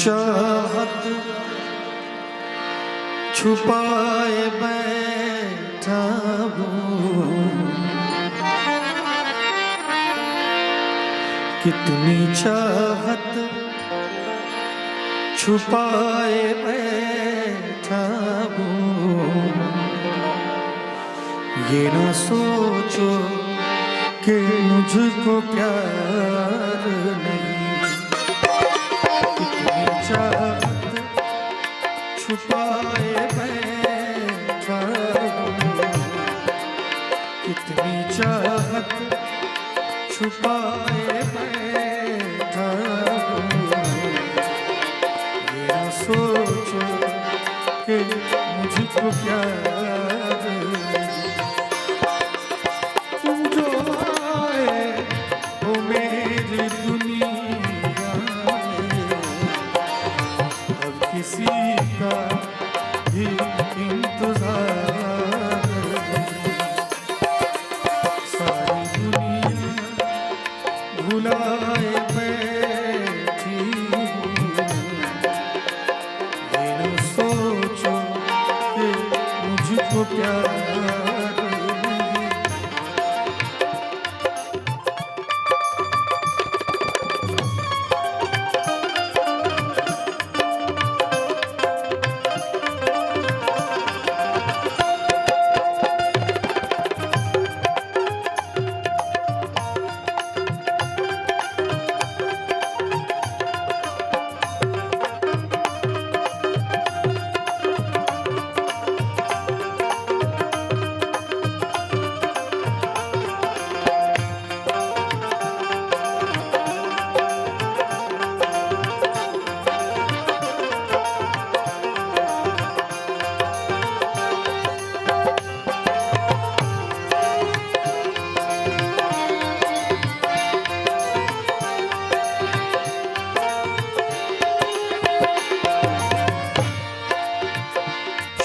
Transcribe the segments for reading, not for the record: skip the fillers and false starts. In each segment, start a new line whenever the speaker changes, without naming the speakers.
चाहत छुपाए बैठा हूँ, कितनी चाहत छुपाए बैठा हूँ। ये ना सोचो कि मुझको प्यार नहीं, कितनी चाहत छुपाए बैठा हूँ, कितनी चाहत छुपाए बैठा हूँ। ये ना सोचो कि मुझको प्यार नहीं। तुम जो आए हो मेरी दुनिया में, अब किसी का भी इंतजार नहीं। सारी दुनिया भुलाए बैठी हूँ, ये न सोचो कि मुझको प्यार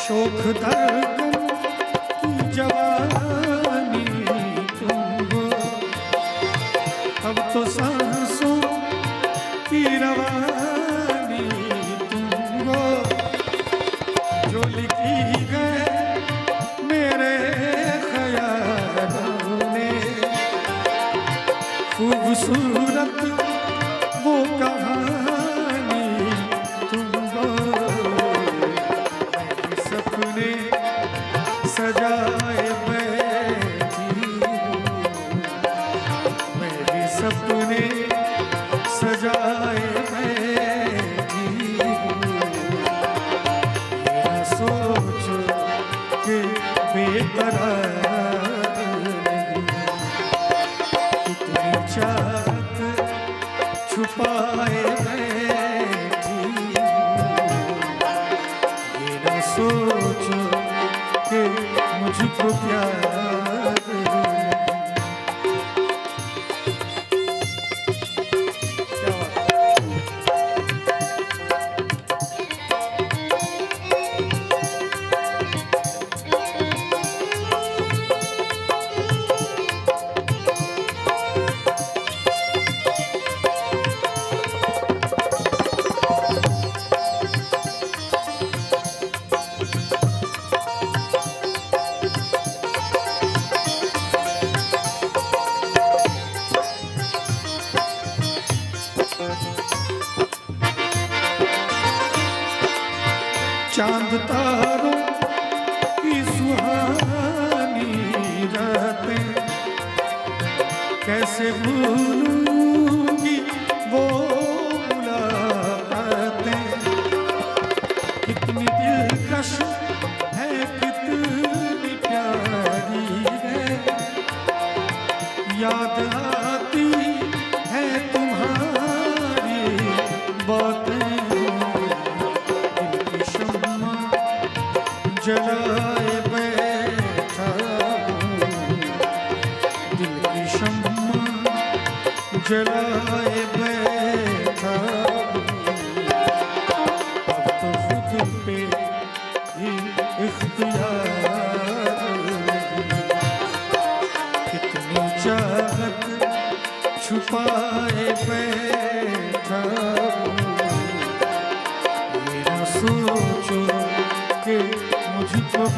शोख धड़कन की जवानी तुम हो, अब तो सांसों की रवानी तुम हो। जो लिखी गए मेरे ख्यालों में, खूबसूरत वो कहानी तुम हो। सपने सजाए बैठी हूँ, मैं भी सपने सजाए बैठी हूँ। ये न सोचो कि बेकरार नहीं, कितनी चाहत छुपाए बैठी हूँ। ये न सोचो कि मुझको प्यार नहीं। क्या बात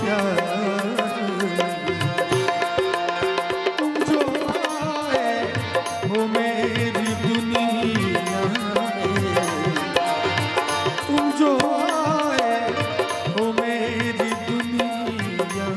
प्यार तुम जो आए हो मेरी दुनिया में, तुम जो आए हो मेरी दुनिया